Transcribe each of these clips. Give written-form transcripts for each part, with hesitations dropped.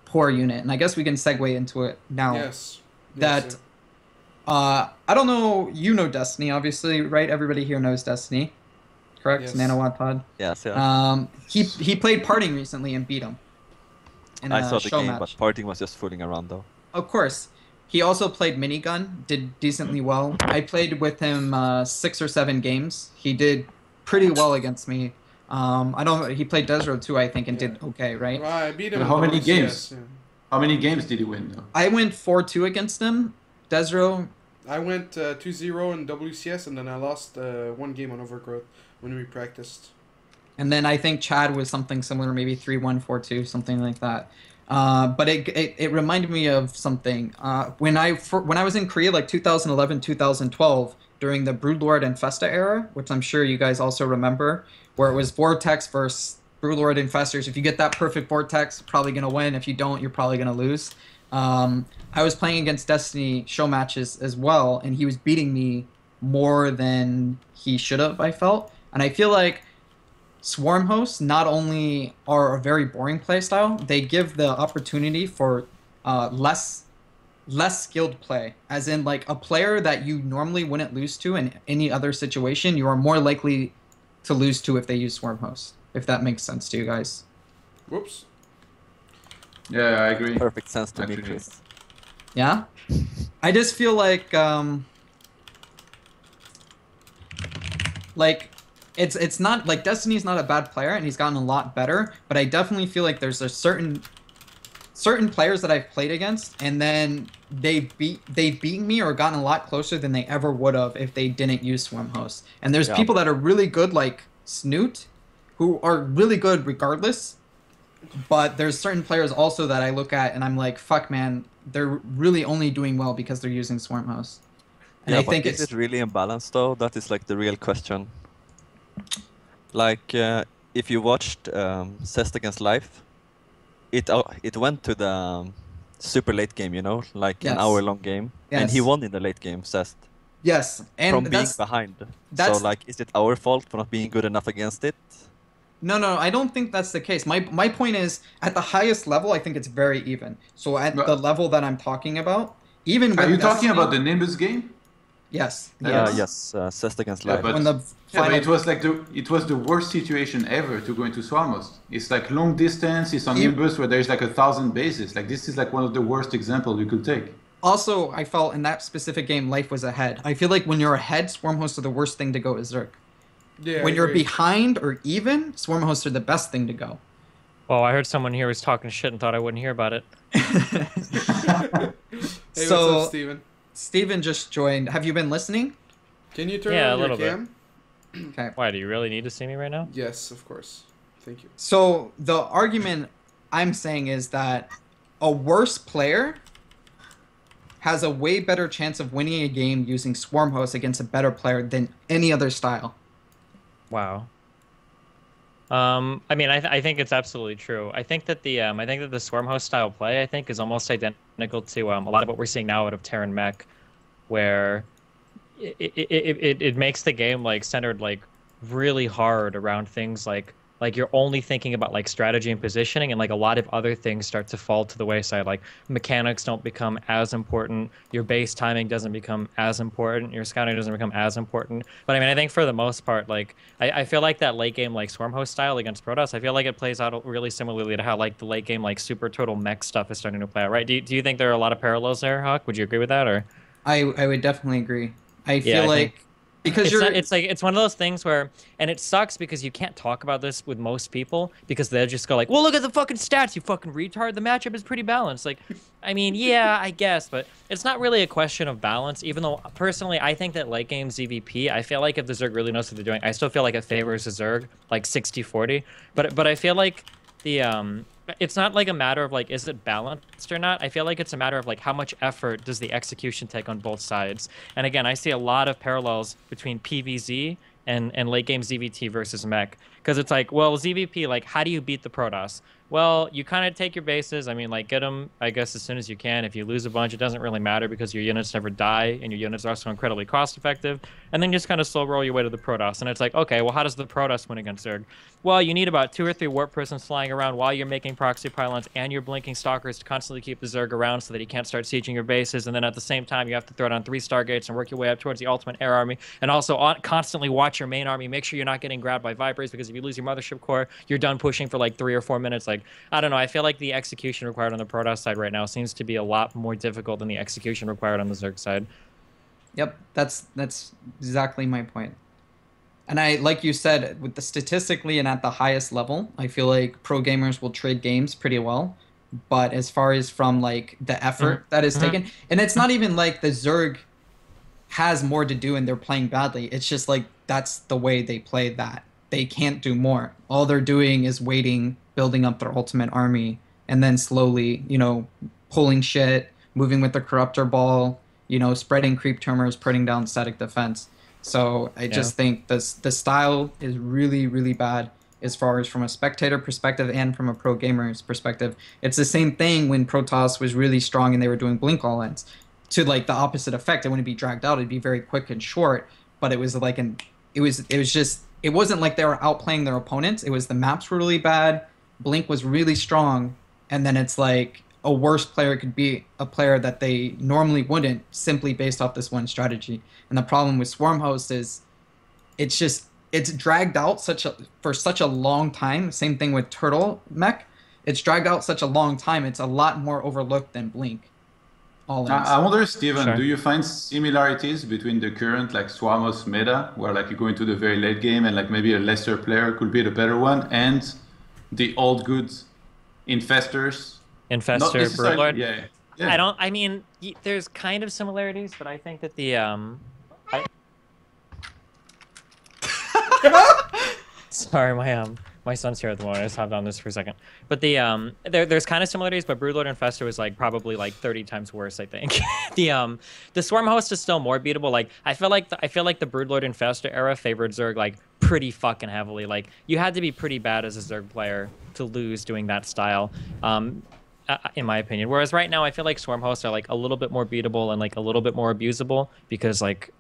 poor unit. And I guess we can segue into it now. Yes. Yes. That I don't know, you know Destiny, obviously, right? Everybody here knows Destiny, correct? Yes. NaNiwa Pod. Yes, yeah. He played Parting recently and beat him in I a saw the show game, but match. Parting was just fooling around though. Of course. He also played Minigun, did decently well. I played with him 6 or 7 games. He did pretty well against me. I don't. He played desRow too, I think, and Yeah. did okay, right? Well, I beat him But in how many WCS, games? How many games did he win though? I went 4-2 against him. desRow, I went 2-0 in WCS, and then I lost 1 game on Overgrowth when we practiced. and then I think Chad was something similar, maybe 3-1, 4-2, something like that. But it reminded me of something. When I was in Korea, like 2011, 2012, during the Broodlord and Festa era, which I'm sure you guys also remember, where it was Vortex versus Broodlord Infestors. If you get that perfect Vortex, you're probably gonna win. If you don't, you're probably gonna lose. I was playing against Destiny show matches as well, and he was beating me more than he should have, I felt. And I feel like Swarm hosts not only are a very boring playstyle, they give the opportunity for less skilled play. As in, like, a player that you normally wouldn't lose to in any other situation, you are more likely to lose to if they use Swarm host. If that makes sense to you guys. Whoops. Yeah, I agree. Perfect sense to me, Actually. Chris. Yeah? I just feel like it's not like Destiny's not a bad player and he's gotten a lot better, but I definitely feel like there's a certain players that I've played against and then they've beaten me or gotten a lot closer than they ever would have if they didn't use Swarm host. And there's people that are really good like Snoot who are really good regardless. But there's certain players also that I look at and I'm like, fuck, man, they're really only doing well because they're using Swarm host. And Yeah, I but think is it really imbalanced though? That is like the real question. Like, if you watched Cest against Life, it went to the super late game, you know, like an Yes. hour-long game, and he Yes. won in the late game, Cest, Yes, and from being behind. So, like, is it our fault for not being good enough against it? No, I don't think that's the case. My point is, at the highest level, I think it's very even. So at But- the level that I'm talking about, even Are with you talking Destiny- about the Nimbus game? Yes, Yes. Yes, Cest against Yeah, Life. but, When the yeah, but final- it was like the worst situation ever to go into Swarmos. It's like long distance. It's on You- Nimbus where there's like 1,000 bases. Like this is like one of the worst examples you could take. Also, I felt in that specific game, life was ahead. I feel like when you're ahead, Swarm hosts are the worst thing to go is Zerg. Yeah. When I you're agree. behind or even, Swarm hosts are the best thing to go. Well, I heard someone here was talking shit and thought I wouldn't hear about it. Hey, what's So- up, Steven? Steven just joined. Have you been listening? Can you turn Yeah, on a your little bit. cam? Okay. Why, do you really need to see me right now? Yes, of course. Thank you. So the argument I'm saying is that a worse player has a way better chance of winning a game using Swarm host against a better player than any other style. Wow. I mean, I think it's absolutely true. I think that the Swarm host style play, I think, is almost identical to a lot of what we're seeing now out of Terran Mech, where it makes the game like centered like really hard around things like you're only thinking about like strategy and positioning, and like a lot of other things start to fall to the wayside. Like mechanics don't become as important, your base timing doesn't become as important, your scouting doesn't become as important. But I mean, I think for the most part, like I feel like that late game like Swarm host style against Protoss, I feel like it plays out really similarly to how like the late game like super total mech stuff is starting to play out, right? Do you think there are a lot of parallels there, HuK? Would you agree with that, or? I would definitely agree. I feel Yeah, I like think because it's you're not, it's like it's one of those things where, and it sucks because you can't talk about this with most people because they'll just go like, well, look at the fucking stats, you fucking retard, the matchup is pretty balanced. Like, I mean, yeah, I guess, but it's not really a question of balance, even though personally I think that late game ZVP, I feel like if the Zerg really knows what they're doing, I still feel like it favors the Zerg like 60-40, but I feel like the it's not like a matter of like, is it balanced or not? I feel like it's a matter of like, how much effort does the execution take on both sides? And again, I see a lot of parallels between PVZ and late game ZVT versus mech. Because it's like, well, ZVP, like, how do you beat the Protoss? well, you kind of take your bases. I mean, like, get them, I guess, as soon as you can. If you lose a bunch, it doesn't really matter because your units never die, and your units are also incredibly cost-effective. And then just kind of slow roll your way to the Protoss. And it's like, okay, well, how does the Protoss win against Zerg? Well, you need about 2 or 3 Warp Prisms flying around while you're making proxy pylons and you're blinking Stalkers to constantly keep the Zerg around so that he can't start sieging your bases. And then at the same time, you have to throw down 3 Stargates and work your way up towards the ultimate air army. And also constantly watch your main army. Make sure you're not getting grabbed by Vipers, because if you lose your Mothership Core, you're done pushing for like 3 or 4 minutes. Like, I don't know. I feel like the execution required on the Protoss side right now seems to be a lot more difficult than the execution required on the Zerg side. Yep, that's exactly my point. And I, like you said, with the statistically and at the highest level, I feel like pro gamers will trade games pretty well. But as far as from like the effort that is taken, and it's not even like the Zerg has more to do and they're playing badly. It's just like that's the way they play that. They can't do more. All they're doing is waiting, building up their ultimate army, and then slowly, you know, pulling shit, moving with the Corruptor Ball, you know, spreading creep tumors, putting down static defense. So I just think the style is really, really bad as far as from a spectator perspective and from a pro gamer's perspective. It's the same thing when Protoss was really strong and they were doing blink all-ins. To like the opposite effect, it wouldn't be dragged out. It'd be very quick and short. But it was like it wasn't like they were outplaying their opponents. It was the maps were really bad. Blink was really strong, and then it's like a worse player could be a player that they normally wouldn't simply based off this one strategy. And the problem with Swarm Host is it's dragged out for such a long time. Same thing with Turtle Mech. It's dragged out such a long time. It's a lot more overlooked than Blink. I wonder, Steven, do you find similarities between the current like Swarm Host meta, where like you go into the very late game and like maybe a lesser player could be the better one, and the old good Infestors? Infestor, Broodlord. Yeah. I mean, there's kind of similarities, but I think that the sorry, my son's here at the moment. I just hopped on this for a second. But the there's kind of similarities, but Broodlord and Infestor was like probably like 30 times worse, I think. The Swarm Host is still more beatable. Like I feel like the Broodlord Infestor era favored Zerg like pretty fucking heavily. Like you had to be pretty bad as a Zerg player to lose doing that style. In my opinion. Whereas right now, I feel like Swarm Hosts are like a little bit more beatable and like a little bit more abusable because like,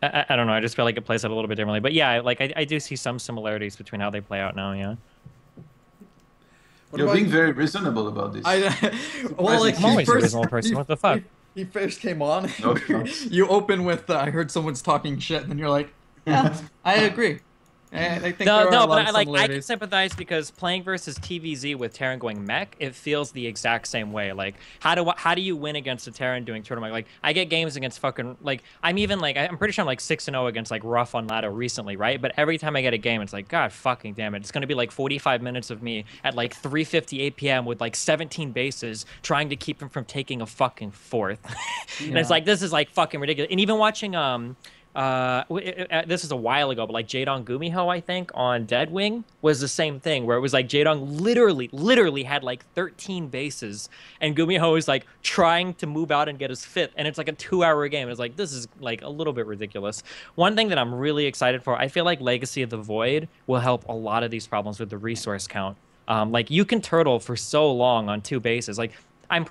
I don't know, I just feel like it plays out a little bit differently. But yeah, like I do see some similarities between how they play out now, yeah. You're being very reasonable about this. Well, like I'm always a reasonable person, what the fuck? He first came on, No, you open with, I heard someone's talking shit, and then you're like, yeah, I agree. I think there are a lot of I can sympathize because playing versus TVZ with Terran going mech, it feels the exact same way. Like, how do you win against a Terran doing tournament? Like, I get games against fucking like I'm pretty sure I'm like 6-0 against like Rough on Ladder recently, right? But every time I get a game, it's like God fucking damn it, it's gonna be like 45 minutes of me at like 3:58 p.m. with like 17 bases trying to keep him from taking a fucking fourth. And it's like this is like fucking ridiculous. And even watching this is a while ago, but like Jaedong Gumiho, I think, on Deadwing was the same thing, where it was like Jaedong literally had like 13 bases, and Gumiho was like trying to move out and get his fifth, and it's like a 2-hour game. It's like, this is like a little bit ridiculous. One thing that I'm really excited for, I feel like Legacy of the Void will help a lot of these problems with the resource count. Like you can turtle for so long on 2 bases. Like I'm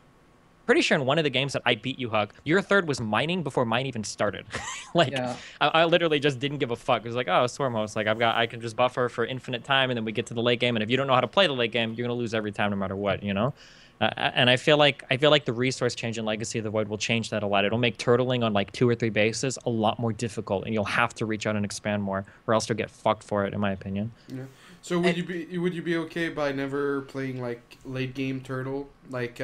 pretty sure in one of the games that I beat you, HuK, your third was mining before mine even started. Like, yeah. I literally just didn't give a fuck. It was like, oh, Swarm Host, like I can just buffer for infinite time, and then we get to the late game, and if you don't know how to play the late game, you're gonna lose every time, no matter what, you know. And I feel like the resource change in Legacy of the Void will change that a lot. It'll make turtling on like 2 or 3 bases a lot more difficult, and you'll have to reach out and expand more, or else you'll get fucked for it, in my opinion. Yeah. So would you be okay by never playing like late game turtle, like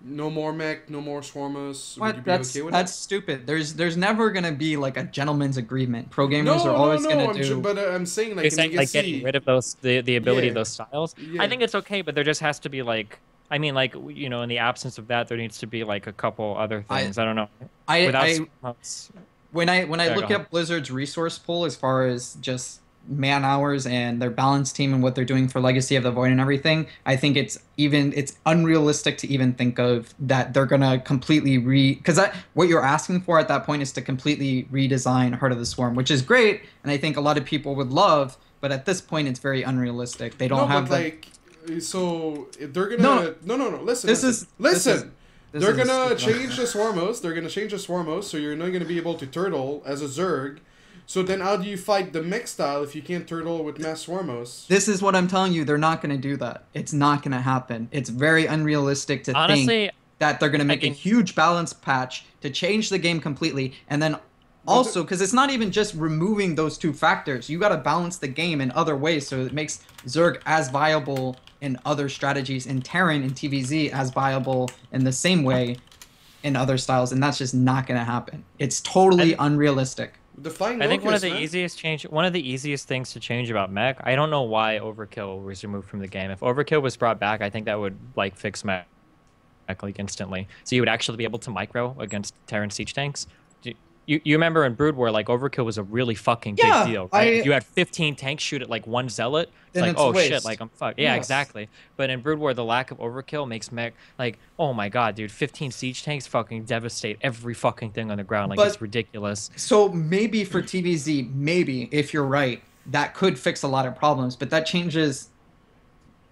no more mech, no more swarmers? What? That's stupid. There's never gonna be like a gentleman's agreement. Pro gamers are always gonna do. But I'm saying like, getting rid of those the ability of those styles. Yeah. I think it's okay, but there just has to be like, I mean, like, you know, in the absence of that, there needs to be like a couple other things. I don't know. When I look at Blizzard's resource pool as far as just man hours and their balance team and what they're doing for Legacy of the Void and everything, I think it's unrealistic to even think of that they're gonna completely because what you're asking for at that point is to completely redesign Heart of the Swarm, which is great, and I think a lot of people would love, but at this point it's very unrealistic. They don't have So they're gonna no. Listen. Listen. They're gonna change the Swarmos. They're gonna change the Swarmos, so you're not gonna be able to turtle as a Zerg. So then, how do you fight the mech style if you can't turtle with mass Swarmos? This is what I'm telling you. They're not gonna do that. It's not gonna happen. It's very unrealistic to think that they're gonna make a huge balance patch to change the game completely, and then also because it's not even just removing those two factors. You got to balance the game in other ways, so it makes Zerg as viable in other strategies, and Terran and TVZ as viable in the same way in other styles, and that's just not going to happen. It's totally unrealistic. I think one of the easiest things to change about mech, I don't know why Overkill was removed from the game. If Overkill was brought back, I think that would like fix mech like instantly. So you would actually be able to micro against Terran siege tanks. You remember in Brood War, like, Overkill was a really fucking big deal, right? You had 15 tanks shoot at, like, one Zealot. It's like, oh, shit, like, I'm fucked. Yeah, exactly. But in Brood War, the lack of Overkill makes mech, like, oh my god, dude, 15 siege tanks fucking devastate every fucking thing on the ground. Like, it's ridiculous. So maybe for TVZ, maybe, if you're right, that could fix a lot of problems, but that changes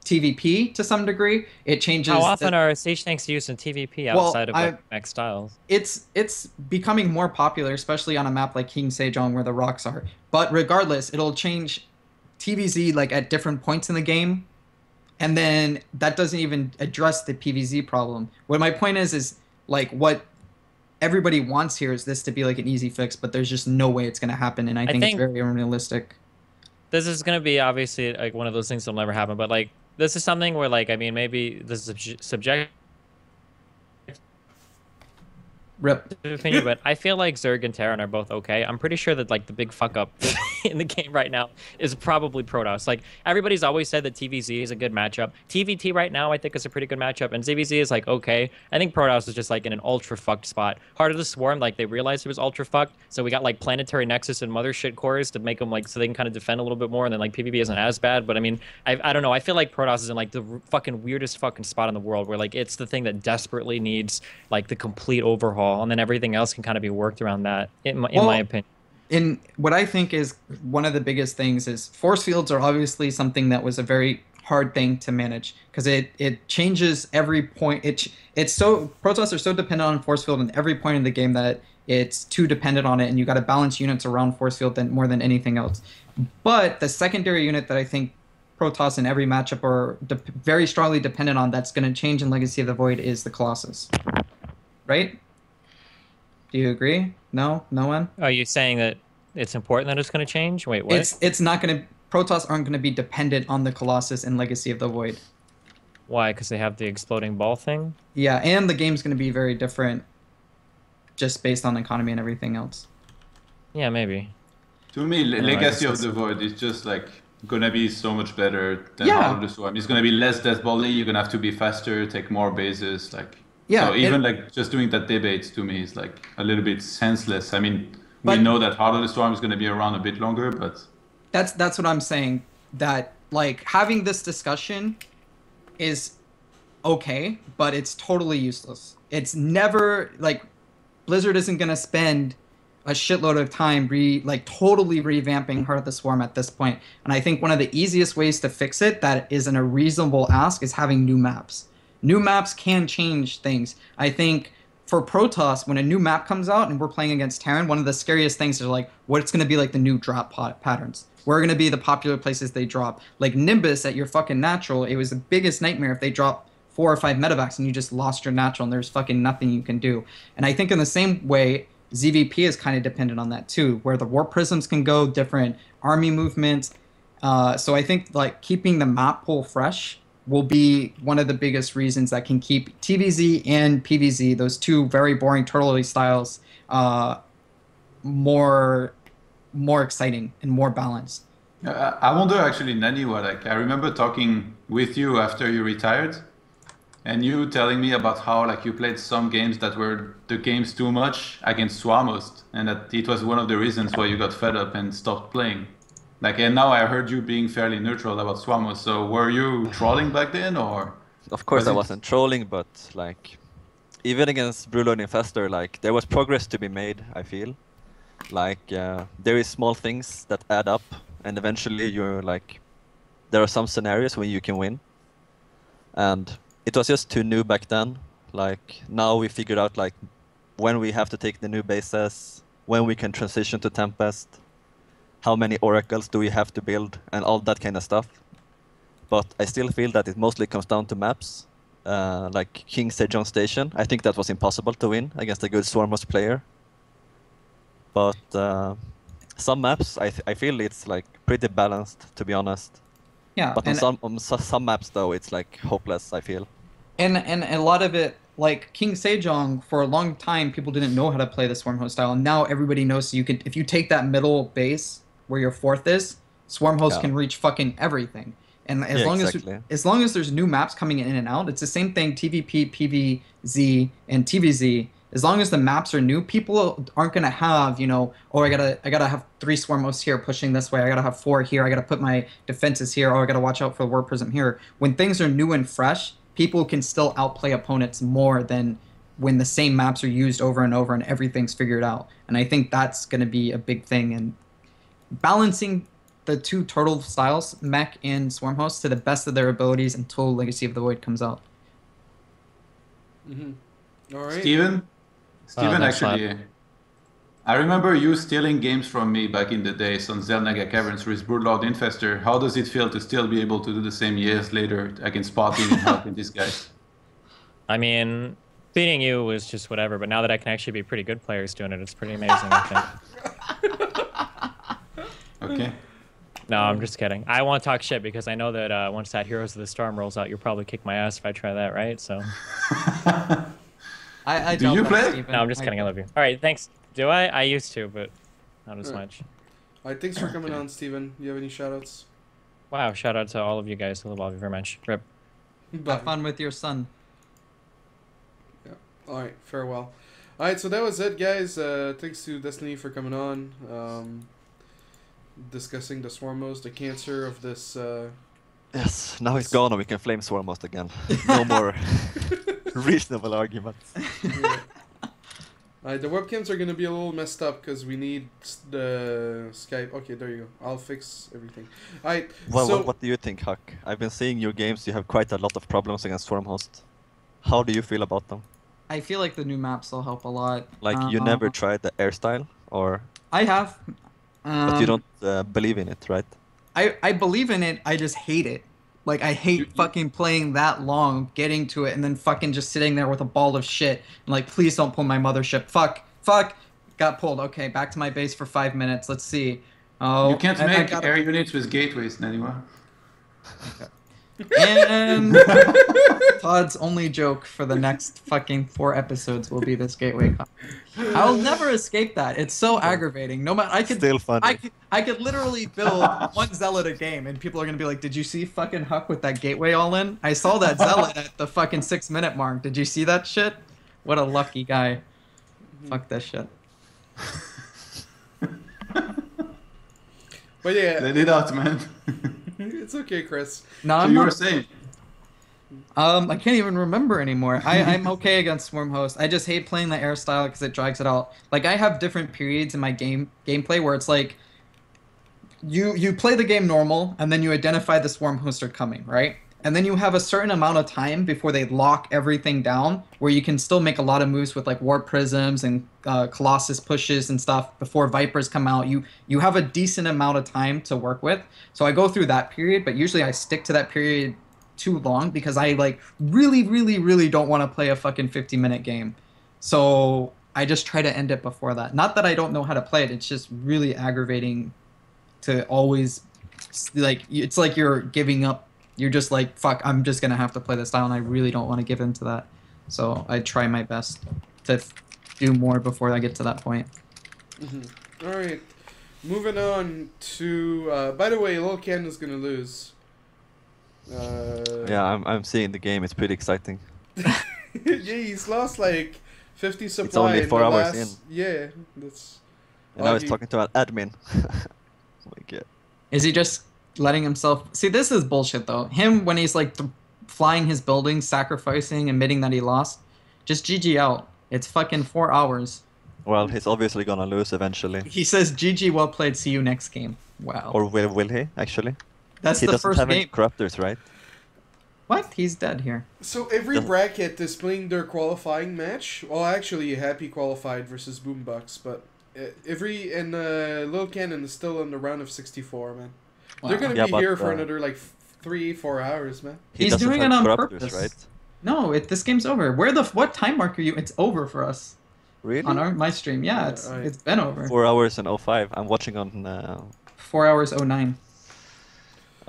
TVP to some degree. It changes. How often are siege tanks used in TVP outside of mech styles? It's becoming more popular, especially on a map like King Sejong where the rocks are. But regardless, it'll change TVZ like at different points in the game, and then that doesn't even address the PVZ problem. What my point is like what everybody wants here is this to be like an easy fix, but there's just no way it's going to happen, and I think it's very unrealistic. This is going to be obviously like one of those things that'll never happen, but like this is something where, like, I mean, maybe this is subjective opinion, but I feel like Zerg and Terran are both okay. I'm pretty sure that, like, the big fuck up in the game right now is probably Protoss. Like, everybody's always said that TVZ is a good matchup. TVT right now, I think, is a pretty good matchup, and ZVZ is, like, okay. I think Protoss is just, like, in an ultra-fucked spot. Heart of the Swarm, like, they realized it was ultra-fucked, so we got, like, Planetary Nexus and Mothership cores to make them, like, so they can kind of defend a little bit more, and then, like, PvP isn't as bad, but, I mean, I don't know. I feel like Protoss is in, like, the fucking weirdest fucking spot in the world, where, like, it's the thing that desperately needs, like, the complete overhaul, and then everything else can kind of be worked around that, in my opinion. In what I think is one of the biggest things is force fields are obviously something that was a very hard thing to manage because it changes every point. It's so Protoss are so dependent on force field in every point in the game that it's too dependent on it, and you got to balance units around force field more than anything else. But the secondary unit that I think Protoss in every matchup are very strongly dependent on that's going to change in Legacy of the Void is the Colossus, right? Do you agree? No? No one? Are you saying that it's important that it's going to change? Wait, what? It's not going to... Protoss aren't going to be dependent on the Colossus in Legacy of the Void. Why? Because they have the exploding ball thing? Yeah, and the game's going to be very different just based on economy and everything else. Yeah, maybe. To me, Legacy of the Void is just like going to be so much better than Heart of the Swarm. It's going to be less death volley, you're going to have to be faster, take more bases, like... Yeah, so even like just doing that debate to me is like a little bit senseless. I mean, we know that Heart of the Storm is going to be around a bit longer, but that's what I'm saying. That like having this discussion is okay, but it's totally useless. It's never like Blizzard isn't going to spend a shitload of time totally revamping Heart of the Swarm at this point. And I think one of the easiest ways to fix it that isn't a reasonable ask is having new maps. New maps can change things. I think for Protoss, when a new map comes out and we're playing against Terran, one of the scariest things is like what's going to be like the new drop patterns. Where are going to be the popular places they drop? Like Nimbus at your fucking natural, it was the biggest nightmare if they drop 4 or 5 medevacs and you just lost your natural and there's fucking nothing you can do. And I think in the same way, ZVP is kind of dependent on that too, where the warp prisms can go, different army movements. So I think like keeping the map pool fresh will be one of the biggest reasons that can keep TVZ and PVZ, those two very boring turtle styles, more exciting and more balanced. I wonder actually, NaNiwa, like I remember talking with you after you retired, and you telling me about how like you played some games that were the games too much against Swarmos, and that it was one of the reasons why you got fed up and stopped playing. Like, and now I heard you being fairly neutral about Swarmos, so were you trolling back then, or? Of course I wasn't trolling, but like, even against Brulon Infestor, like, there was progress to be made, I feel. Like, there is small things that add up, and eventually you're like, there are some scenarios when you can win. and it was just too new back then. Like now we figured out like when we have to take the new bases, when we can transition to Tempest, how many oracles do we have to build, and all that kind of stuff. But I still feel that it mostly comes down to maps. Like King Sejong Station, I think that was impossible to win against a good Swarmos player. But some maps, I feel it's like pretty balanced, to be honest. Yeah. But on some maps though, it's like hopeless, I feel. And a lot of it, like King Sejong, for a long time, people didn't know how to play the Swarm Host style. And now everybody knows. So you can, if you take that middle base where your fourth is, Swarm Host can reach fucking everything. And as long as there's new maps coming in and out, it's the same thing. TVP, PVZ, and TVZ. As long as the maps are new, people aren't gonna have, you know, oh, I gotta have 3 Swarm Hosts here pushing this way. I gotta have 4 here. I gotta put my defenses here. Oh, I gotta watch out for the War Prism here. When things are new and fresh, people can still outplay opponents more than when the same maps are used over and over and everything's figured out. And I think that's gonna be a big thing. And balancing the 2 turtle styles, Mech and Swarm Host, to the best of their abilities until Legacy of the Void comes out. All right. Steven, actually, I remember you stealing games from me back in the days on Zelnaga Caverns with Broodlord Infestor. How does it feel to still be able to do the same years later against Spotting and helping these guys? I mean, beating you was just whatever, but now that I can actually be pretty good players doing it, it's pretty amazing, I think. Okay. No, I'm just kidding. I won't talk shit because I know that once that Heroes of the Storm rolls out, you'll probably kick my ass if I try that, right? So. Do you play? No, I'm just kidding. I love you. All right, thanks. Do I? I used to, but not as much. All right, thanks for coming on, Steven. You have any shoutouts? Wow, shout out to all of you guys. I love all of you very much. Rip. Have fun with your son. Yeah. All right, farewell. All right, so that was it, guys. Thanks to Destiny for coming on. Discussing the Swarmos, the cancer of this. Yes, now it's gone and we can flame Swarmos again. No more reasonable arguments. Yeah. The webcams are gonna be a little messed up because we need the Skype. Okay, there you go. I'll fix everything. Alright. Well, so, what do you think, HuK? I've been seeing your games. You have quite a lot of problems against Swarmhost. How do you feel about them? I feel like the new maps will help a lot. Like you never tried the air style, or? I have. But you don't believe in it, right? I believe in it, I just hate it. Like, I hate fucking playing that long, getting to it, and then fucking just sitting there with a ball of shit. And like, please don't pull my mothership. Fuck. Got pulled. Okay, back to my base for 5 minutes. Let's see. Oh, you can't make air units with gateways, NaNiwa. Okay. And Todd's only joke for the next fucking 4 episodes will be this gateway. I'll never escape that. It's so aggravating. No matter, I could still funny. I could literally build 1 zealot a game, and people are gonna be like, "Did you see fucking HuK with that gateway all in? I saw that zealot at the fucking 6-minute mark. Did you see that shit? What a lucky guy. Fuck that shit." But yeah, let it out, man. It's okay, Chris. No, so you were saying. I can't even remember anymore. I'm okay against Swarm Host. I just hate playing the air style because it drags it out. Like, I have different periods in my gameplay where it's like you play the game normal and then you identify the Swarm Host are coming, right? And then you have a certain amount of time before they lock everything down where you can still make a lot of moves with like Warp Prisms and Colossus pushes and stuff before Vipers come out. You have a decent amount of time to work with. So I go through that period, but usually I stick to that period too long because I like really don't want to play a fucking 50-minute game. So I just try to end it before that. Not that I don't know how to play it, it's just really aggravating to always, like, it's like you're giving up. You're just like, fuck, I'm just gonna have to play this style, and I really don't want to give in to that. So I try my best to do more before I get to that point. All right, moving on to. By the way, Lil Ken is gonna lose. Yeah, I'm seeing the game. It's pretty exciting. Yeah, he's lost like 50 supply. It's only 4 hours in. Yeah, that's. And now he's talking to an admin. Oh my god. Is he just letting himself see? This is bullshit though. Him when he's like flying his building, sacrificing, admitting that he lost, just GG out. It's fucking 4 hours. Well, he's obviously gonna lose eventually. He says GG, well played, see you next game. Wow. Or will he actually? That's he the doesn't first have any game. corruptors, right? What? He's dead here. So every bracket is playing their qualifying match. Well, actually, Happy qualified versus Boombox, but Lil Cannon is still in the round of 64, man. Wow. They're gonna be here for another like 3-4 hours, man. He's doing it on purpose, right? No, this game's over. What time mark are you? It's over for us. Really? On my stream, yeah, it's been over. 4 hours and 05. I'm watching on. 4 hours 09.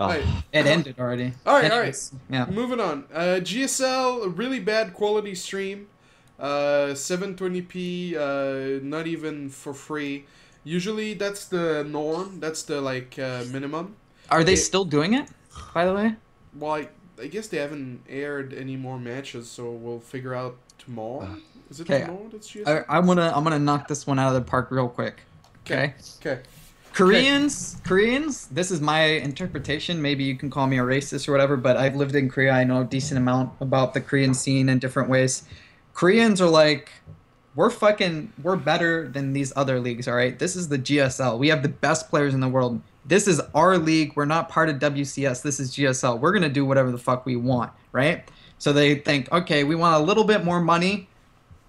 Oh. It ended already. Alright. Yeah. Moving on. GSL, really bad quality stream. 720p, not even for free. Usually that's the norm. That's the minimum. Are they still doing it, by the way? Well, I guess they haven't aired any more matches, so we'll figure out tomorrow. Is it tomorrow that's GSL? I'm gonna knock this one out of the park real quick. Okay. Okay. Koreans, this is my interpretation. Maybe you can call me a racist or whatever, but I've lived in Korea. I know a decent amount about the Korean scene in different ways. Koreans are like, we're better than these other leagues, all right? This is the GSL. We have the best players in the world. This is our league. We're not part of WCS. This is GSL. We're going to do whatever the fuck we want, right? So they think, okay, we want a little bit more money.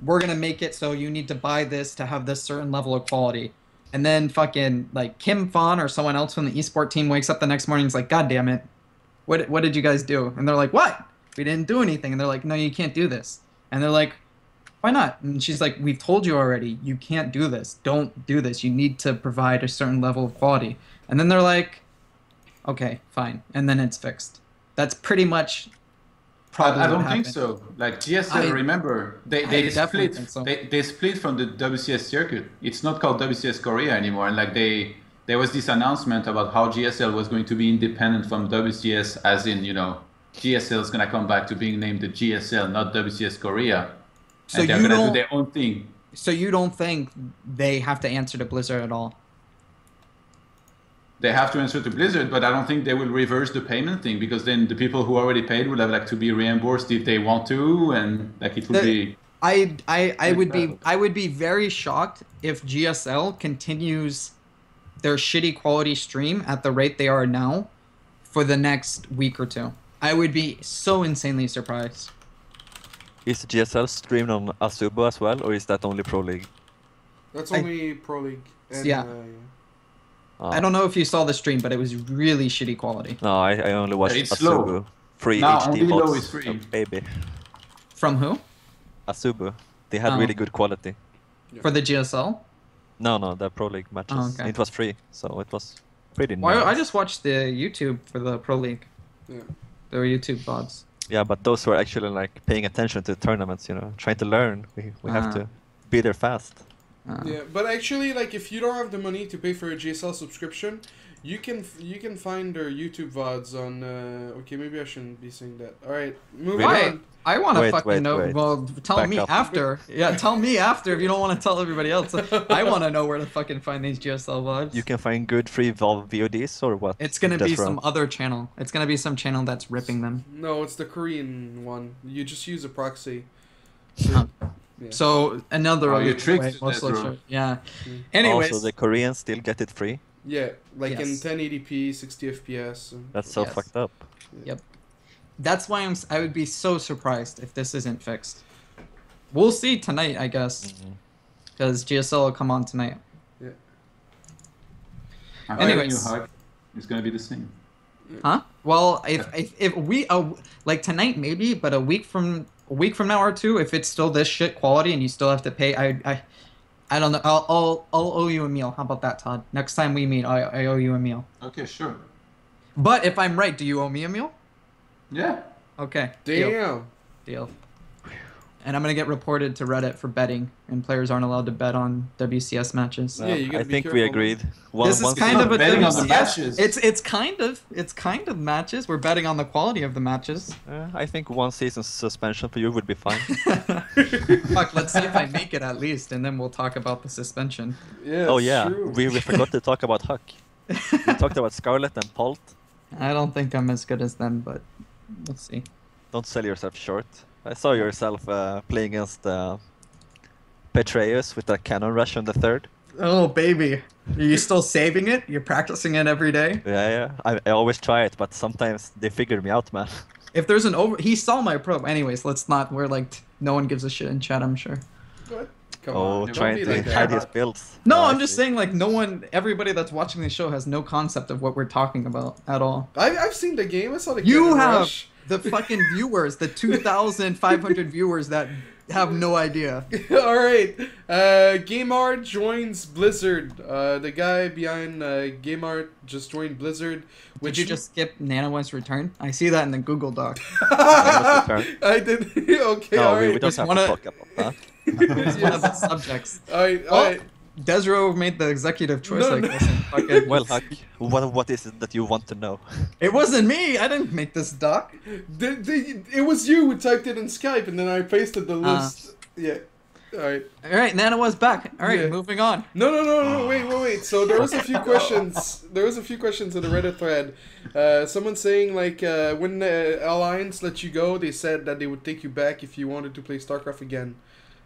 We're going to make it so you need to buy this to have this certain level of quality. And then fucking like Kim Fon or someone else from the esport team wakes up the next morning and is like, God damn it. What did you guys do? And they're like, what? We didn't do anything. And they're like, no, you can't do this. And they're like, why not? And she's like, we've told you already. You can't do this. Don't do this. You need to provide a certain level of quality. And then they're like, okay, fine. And then it's fixed. That's pretty much I don't think so. Like GSL, remember, they split. So. They split from the WCS circuit. It's not called WCS Korea anymore. And like there was this announcement about how GSL was going to be independent from WCS, as in GSL is gonna come back to being named the GSL, not WCS Korea. So and they're gonna do their own thing. So you don't think they have to answer to Blizzard at all? They have to answer to Blizzard, but I don't think they will reverse the payment thing, because then the people who already paid will have to be reimbursed if they want to, and it would be. I would be very shocked if GSL continues their shitty quality stream at the rate they are now for the next week or two. I would be so insanely surprised. Is GSL streamed on Asubo as well, or is that only Pro League? That's only Pro League. And, yeah. I don't know if you saw the stream, but it was really shitty quality. No, I only watched Asubo. Slow. Free now, HD only bots. low is free. Baby. From who? Asubo. They had really good quality. For the GSL? No, the Pro League matches. Oh, okay. It was free, so it was pretty nice. Well, I just watched the YouTube for the Pro League. Yeah. They were YouTube VODs. Yeah, but those were actually paying attention to the tournaments, trying to learn. We have to be there fast. Yeah, but actually, if you don't have the money to pay for a GSL subscription, you can find their YouTube VODs on. Okay, maybe I shouldn't be saying that. All right, moving on. I want to fucking know. Wait. Well, tell me after. Yeah, tell me after if you don't want to tell everybody else. I want to know where to fucking find these GSL VODs. You can find good free VODs or what? It's gonna be some other channel. It's gonna be some channel that's ripping them. No, it's the Korean one. You just use a proxy. Yeah. So another you tricked yeah. Anyways, also the Koreans still get it free. Yeah, in 1080p, 60 FPS. That's so fucked up. Yep. That's why I would be so surprised if this isn't fixed. We'll see tonight, I guess, because GSL will come on tonight. Yeah. Anyways, HuK is gonna be the same. Huh? Well, if we tonight maybe, but a week from now or two, if it's still this shit quality and you still have to pay, I don't know. I'll owe you a meal. How about that, Todd? Next time we meet, I owe you a meal. Okay, sure. But if I'm right, do you owe me a meal? Yeah. Okay. Damn. Deal. And I'm gonna get reported to Reddit for betting, and players aren't allowed to bet on WCS matches. Yeah, you gotta I think we agreed. This is kind of a betting on the WCS. matches. It's kind of matches. We're betting on the quality of the matches. I think 1 season suspension for you would be fine. Fuck, let's see if I make it at least, and then we'll talk about the suspension. Yeah. Oh yeah, true. we forgot to talk about HuK. We talked about Scarlet and Pult. I don't think I'm as good as them, but we'll see. Don't sell yourself short. I saw yourself playing against Petreus with a cannon rush on the third. Oh baby, are you still saving it? You're practicing it every day? Yeah. I always try it, but sometimes they figure me out, man. If there's an he saw my probe. Anyways, let's not. We're like no one gives a shit in chat. I'm sure. What? Come Oh, on. trying to hide his builds. No, Oh, I'm just saying like no one. Everybody that's watching this show has no concept of what we're talking about at all. I've seen the game. I saw the You have Rush. the fucking viewers, the 2,500 viewers that have no idea. All right. GameArt joins Blizzard. The guy behind GameArt just joined Blizzard. Did you just skip NaNiwa's return? I see that in the Google Doc. I did. Okay. No, all right. we don't have to talk about that. It's one of the subjects. All right. All right. desRow made the executive choice, No, I no. guess. and fucking- Well, HuK, what is it that you want to know? It wasn't me. I didn't make this doc. It was you who typed it in Skype, and then I pasted the list. Yeah. All right. All right, NaNiwa's back. All right, Yeah. moving on. No. Wait. So there was a few questions. There was a few questions in the Reddit thread. Someone saying like when the Alliance let you go, they said that they would take you back if you wanted to play StarCraft again.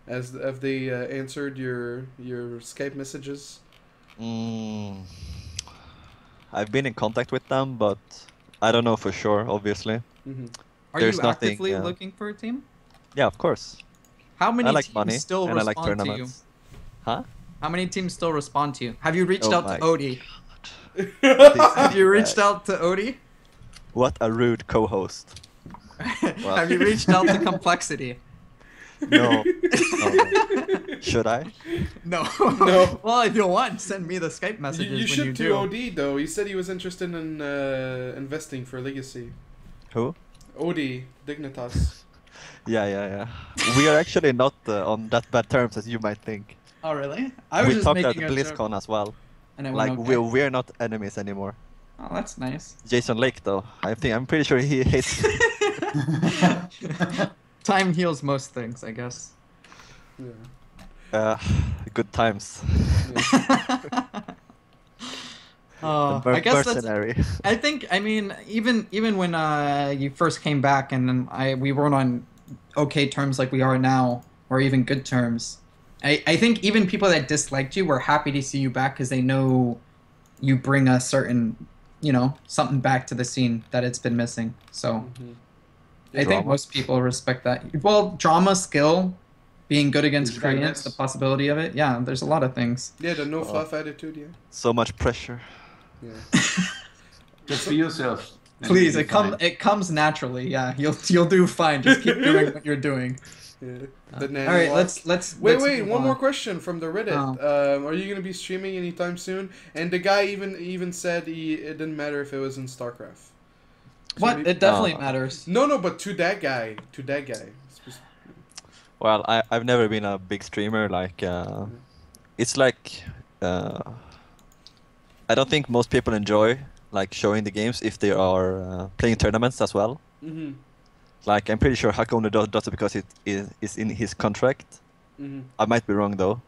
Have they answered your Skype messages? I've been in contact with them, but I don't know for sure. Obviously. Mm-hmm. Are There's you nothing, actively looking for a team? Yeah, of course. How many I like teams money still and I like respond to you? tournaments. Huh? How many teams still respond to you? Have you reached Oh out my to Odie? This Have you guy. reached out to Odie? What a rude co-host. Well. Have you reached out to Complexity? No. Should I? No. No. Well, if you want, send me the Skype messages You when should you to do. OD though. He said he was interested in investing for Legacy. Who? OD Dignitas. Yeah. We are actually not on that bad terms as you might think. Oh, really? I was We just talked at making a joke. BlizzCon as well. And it went Like okay. we're not enemies anymore. Oh, that's nice. Jason Lake though, I'm pretty sure he hates. Time heals most things, I guess. Yeah. Good times. Oh, The I guess that's. mercenary. I mean, even when you first came back, and then we weren't on okay terms like we are now, or even good terms. I think even people that disliked you were happy to see you back because they know you bring a certain, something back to the scene that it's been missing. So I think most people respect that. Well, drama, skill, being good against Koreans, the possibility of it. Yeah, there's a lot of things. Yeah, the no fluff attitude. Yeah. So much pressure. Yeah. Just be yourself. and Please, you'll be fine. it comes naturally. Yeah, you'll do fine. Just keep doing what you're doing. Yeah. All right, let's Wait, move one on. more question from the Reddit. Oh. Are you gonna be streaming anytime soon? And the guy even said it didn't matter if it was in StarCraft. So What? It definitely matters. No, but to that guy. Well, I've never been a big streamer. Like, it's like, I don't think most people enjoy like showing the games if they are playing tournaments as well. Mm-hmm. Like, I'm pretty sure HuK only does it because it is in his contract. Mm-hmm. I might be wrong though.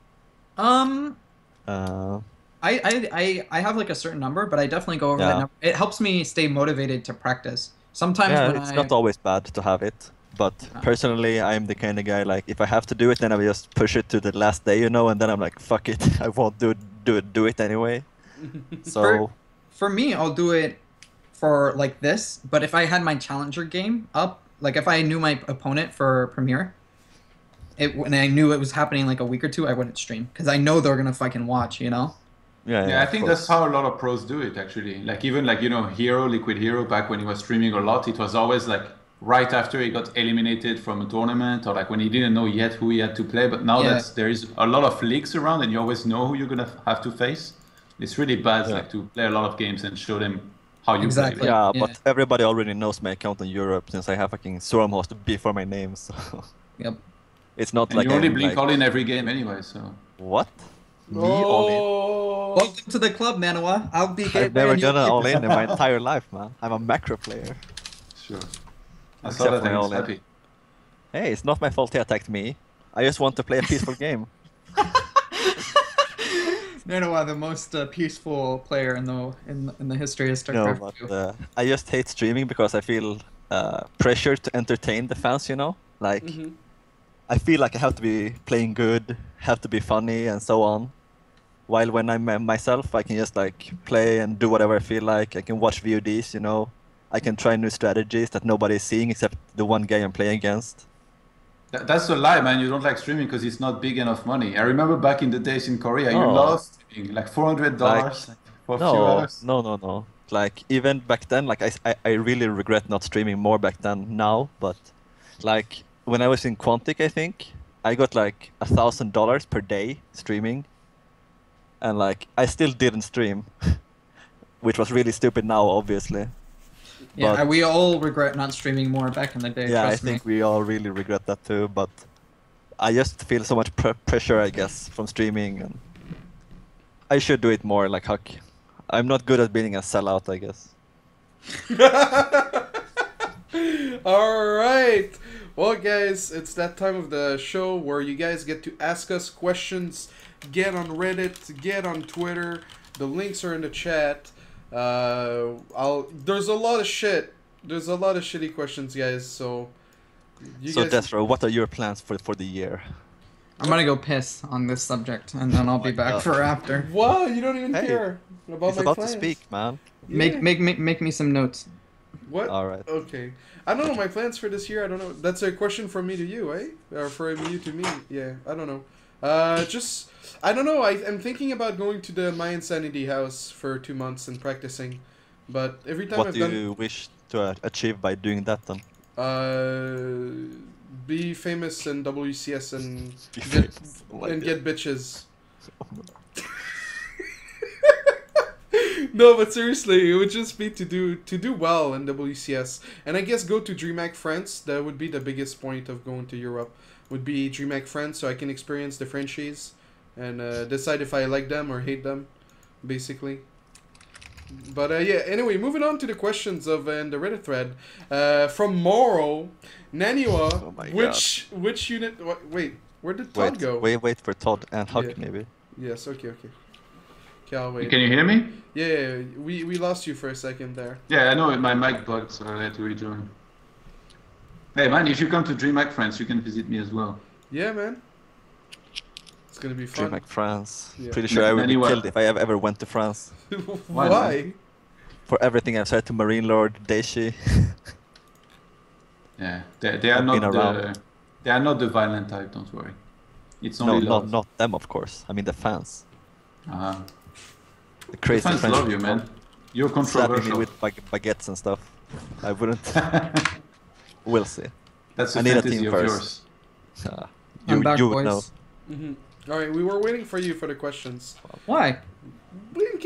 I have like a certain number, but I definitely go over Yeah. that number. It helps me stay motivated to practice. Sometimes Yeah, when it's not always bad to have it. But Uh. personally, I'm the kind of guy like if I have to do it, then I will just push it to the last day, and then I'm like, fuck it, I won't do it anyway. So for me, I'll do it for like this. But if I had my challenger game up, like if I knew my opponent for Premiere, and I knew it was happening like a week or two, I wouldn't stream because I know they're gonna fucking watch. Yeah, I think of that's course. how a lot of pros do it actually. Like even like Hero, Liquid Hero, back when he was streaming a lot, it was always like right after he got eliminated from a tournament or like when he didn't know yet who he had to play. But now that there is a lot of leaks around and you always know who you're gonna have to face, it's really bad like to play a lot of games and show them how you Exactly. play. Yeah, Yeah. but everybody already knows my account in Europe since I have fucking SC2Remax before my name, so Yep. it's not And like you only I'm, blink like, all in every game anyway, so. What? Me all in? Oh. Welcome to the club, NaNiwa. I'll be. I've never done an all in my entire life, man. I'm a macro player. Sure. I Except saw that for and I was all in. happy. Hey, it's not my fault he attacked me. I just want to play a peaceful game. NaNiwa, the most peaceful player in the history of No, StarCraft but 2. I just hate streaming because I feel pressure to entertain the fans, Like, Mm-hmm. I feel like I have to be playing good, have to be funny, and so on. While when I'm myself, I can just like play and do whatever I feel like. I can watch VODs, I can try new strategies that nobody is seeing except the one guy I'm playing against. That's a lie, man. You don't like streaming because it's not big enough money. I remember back in the days in Korea, you lost streaming, like $400 for a few hours. No. Like even back then, like I really regret not streaming more back then now, but like when I was in Quantic, I think I got like $1,000 per day streaming, and like I still didn't stream, which was really stupid now, obviously. Yeah, we all regret not streaming more back in the day. Yeah, I think we all really regret that too, but I just feel so much pressure, I guess, from streaming, and I should do it more like HuK. I'm not good at being a sellout, I guess. Alright! Well, guys, it's that time of the show where you guys get to ask us questions. Get on Reddit, get on Twitter. The links are in the chat. There's a lot of shit. There's a lot of shitty questions, guys, so... desRow, what are your plans for the year? I'm gonna go piss on this subject, and then I'll be back for after. Wow, you don't even care about he's my about plans. to speak, man. Yeah. Make me some notes. What? Alright. Okay. I don't know my plans for this year. I don't know. That's a question from me to you, eh? Or from you to me. Yeah, I don't know. I don't know. I'm thinking about going to the My Insanity house for 2 months and practicing. But every time What do you wish to achieve by doing that then? Be famous in WCS and get bitches. No, but seriously, it would just be to do well in WCS, and I guess go to DreamHack France. That would be the biggest point of going to Europe. Would be DreamHack France, so I can experience the franchise and decide if I like them or hate them, basically. But yeah, anyway, moving on to the questions of in the Reddit thread from Moro, NaNiwa, which unit? Wait, where did ToD go? Wait for ToD and HuK maybe. Yes, okay. Okay, I'll wait. Can you hear me? Yeah, we lost you for a second there. Yeah, I know my mic bugged, so I had to rejoin. Hey man, if you come to DreamHack France, you can visit me as well. Yeah, man. It's gonna be fun. DreamHack France. Yeah. Pretty sure I would be killed if I ever went to France. Why? For everything I've said to Marine Lord Daishi. Yeah, they are not the violent type. Don't worry. It's only love. not them, of course. I mean the fans. Uh-huh. The crazy fans French love you, man. You're slapping me controversial. with baguettes and stuff. I wouldn't. We'll see. That's a I need a fantasy team of first. yours. I'm back, you boys. would know. All right, we were waiting for you for the questions. Why? We didn't